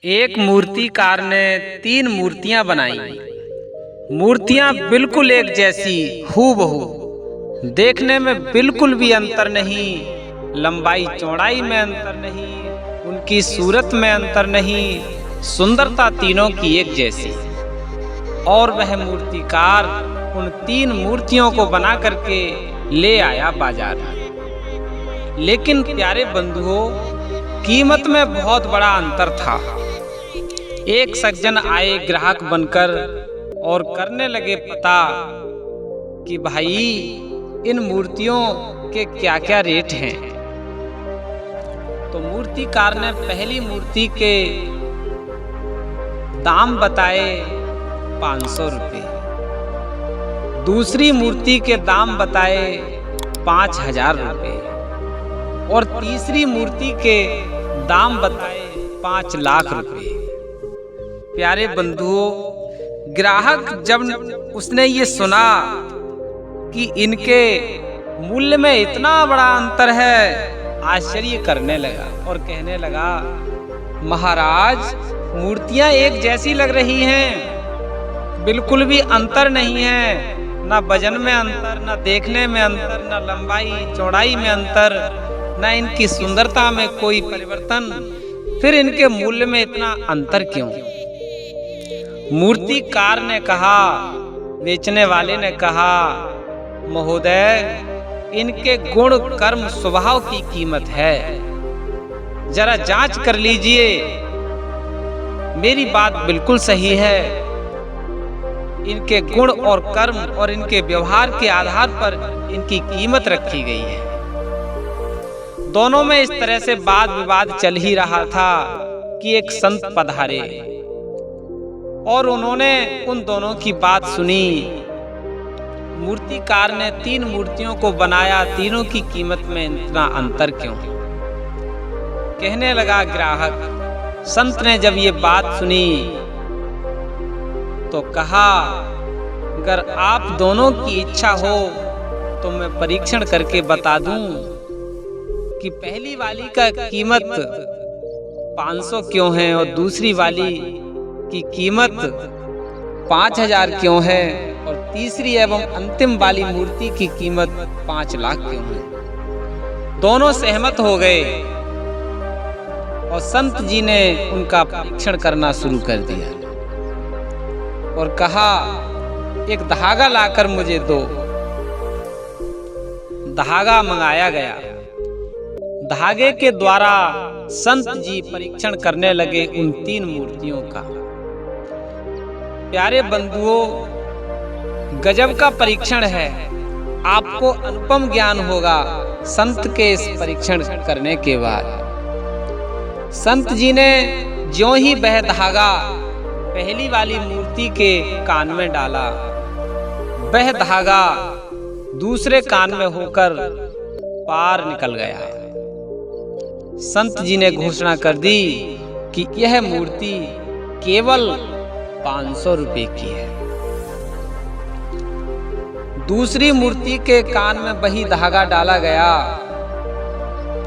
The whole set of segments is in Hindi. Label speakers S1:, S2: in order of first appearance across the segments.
S1: एक मूर्तिकार ने 3 मूर्तियां बनाई। मूर्तियां बिल्कुल एक जैसी हूबहू, देखने में बिल्कुल भी अंतर नहीं, लंबाई चौड़ाई में अंतर नहीं, उनकी सूरत में अंतर नहीं, सुंदरता तीनों की एक जैसी। और वह मूर्तिकार उन 3 मूर्तियों को बना करके ले आया बाजार में। लेकिन प्यारे बंधुओं, कीमत में बहुत बड़ा अंतर था। एक सज्जन आए ग्राहक बनकर और करने लगे पता कि भाई इन मूर्तियों के क्या क्या रेट हैं। तो मूर्तिकार ने पहली मूर्ति के दाम बताए 500 रुपये, दूसरी मूर्ति के दाम बताए 5000 रुपये और तीसरी मूर्ति के दाम बताए 5 लाख रुपये। प्यारे बंधुओं, ग्राहक जब उसने ये सुना कि इनके मूल्य में इतना बड़ा अंतर है, आश्चर्य करने लगा और कहने लगा, महाराज मूर्तियां एक जैसी लग रही हैं, बिल्कुल भी अंतर नहीं है, ना वजन में अंतर, ना देखने में अंतर, ना लंबाई चौड़ाई में अंतर, ना इनकी सुंदरता में कोई परिवर्तन, फिर इनके मूल्य में इतना अंतर क्यों? मूर्तिकार ने कहा, बेचने वाले ने कहा, महोदय इनके गुण कर्म स्वभाव की कीमत है, जरा जांच कर लीजिए, मेरी बात बिल्कुल सही है। इनके गुण और कर्म और इनके व्यवहार के आधार पर इनकी कीमत रखी गई है। दोनों में इस तरह से वाद विवाद चल ही रहा था कि एक संत पधारे और उन्होंने उन दोनों की बात सुनी। मूर्तिकार ने 3 मूर्तियों को बनाया, तीनों की कीमत में इतना अंतर क्यों? कहने लगा ग्राहक। संत ने जब ये बात सुनी तो कहा, अगर आप दोनों की इच्छा हो तो मैं परीक्षण करके बता दूं कि पहली वाली का कीमत 500 क्यों है और दूसरी वाली की कीमत 5000 क्यों है और तीसरी एवं अंतिम वाली मूर्ति की कीमत 5 लाख क्यों है। दोनों सहमत हो गए और संत जी ने उनका परीक्षण करना शुरू कर दिया और कहा, एक धागा लाकर मुझे दो। धागा मंगाया गया। धागे के द्वारा संत जी परीक्षण करने लगे उन 3 मूर्तियों का। प्यारे बंधुओं, गजब का परीक्षण है। आपको अनुपम ज्ञान होगा संत के इस परीक्षण करने के बाद। संत जी ने ज्यों ही वह धागा पहली वाली मूर्ति के कान में डाला, वह धागा दूसरे कान में होकर पार निकल गया। संत जी ने घोषणा कर दी कि यह मूर्ति केवल 500 रुपये की है। दूसरी मूर्ति के कान में वही धागा डाला गया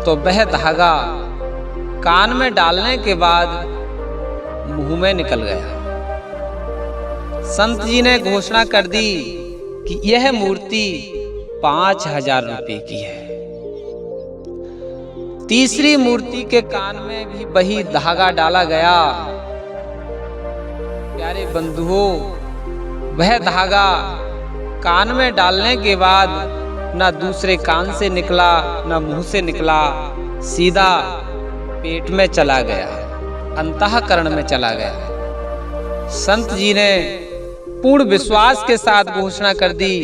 S1: तो वह धागा कान में डालने के बाद मुंह में निकल गया। संत जी ने घोषणा कर दी कि यह मूर्ति 5000 रुपये की है। तीसरी मूर्ति के कान में भी वही धागा डाला गया। प्यारे बंधुओं, वह धागा कान में डालने के बाद ना दूसरे कान से निकला, ना मुंह से निकला, सीधा पेट में चला गया, अंतःकरण में चला गया। संत जी ने पूर्ण विश्वास के साथ घोषणा कर दी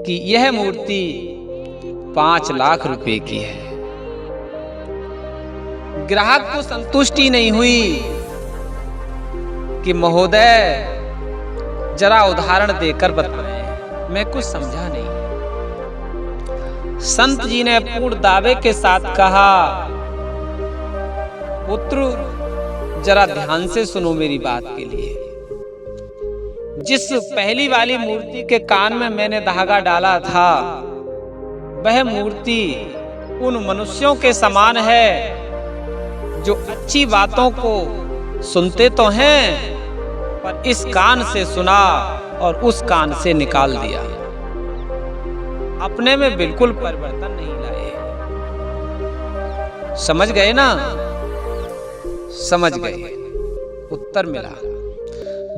S1: कि यह मूर्ति 5 लाख रुपए की है। ग्राहक को संतुष्टि नहीं हुई कि महोदय जरा उदाहरण देकर बताएं, मैं कुछ समझा नहीं। संत जी ने पूर्ण दावे के साथ कहा, पुत्र जरा ध्यान से सुनो मेरी बात के लिए। जिस पहली वाली मूर्ति के कान में मैंने धागा डाला था, वह मूर्ति उन मनुष्यों के समान है जो अच्छी बातों को सुनते तो हैं, पर इस कान से सुना और उस कान से निकाल दिया। अपने में बिल्कुल परिवर्तन नहीं लाए। समझ गए ना? समझ गए, उत्तर मिला।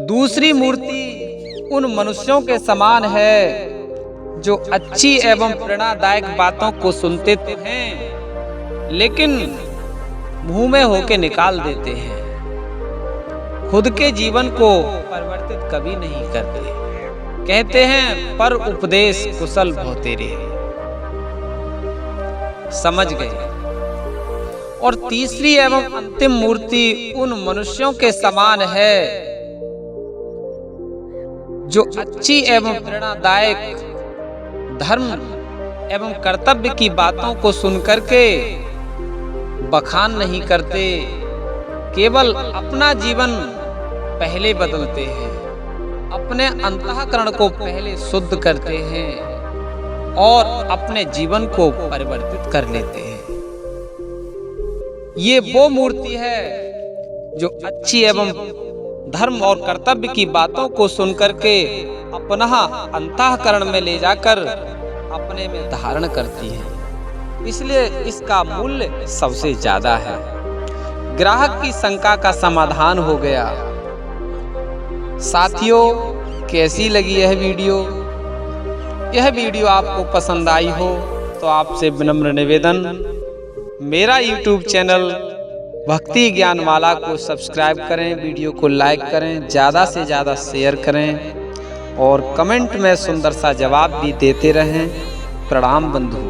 S1: दूसरी मूर्ति उन मनुष्यों के समान है जो अच्छी एवं प्रेरणादायक बातों को सुनते तो हैं, लेकिन मुंह में होके निकाल देते हैं। खुद के जीवन को परिवर्तित कभी नहीं करते। कहते हैं पर उपदेश कुशल भो तेरे। समझ गए। और तीसरी एवं अंतिम मूर्ति उन मनुष्यों के समान है जो अच्छी एवं प्रेरणादायक धर्म एवं कर्तव्य की बातों को सुनकर के बखान नहीं करते, केवल अपना जीवन पहले बदलते हैं, अपने अंतःकरण को पहले शुद्ध करते हैं और अपने जीवन को परिवर्तित कर लेते हैं। ये वो मूर्ति है जो अच्छी एवं धर्म और कर्तव्य की बातों को सुनकर के अपना अंतःकरण में ले जाकर अपने में धारण करती है। इसलिए इसका मूल्य सबसे ज्यादा है। ग्राहक की शंका का समाधान हो गया। साथियों, कैसी लगी यह वीडियो? यह वीडियो आपको पसंद आई हो तो आपसे विनम्र निवेदन, मेरा YouTube चैनल भक्ति ज्ञानवाला को सब्सक्राइब करें, वीडियो को लाइक करें, ज़्यादा से ज़्यादा शेयर करें और कमेंट में सुंदर सा जवाब भी देते रहें। प्रणाम बंधु।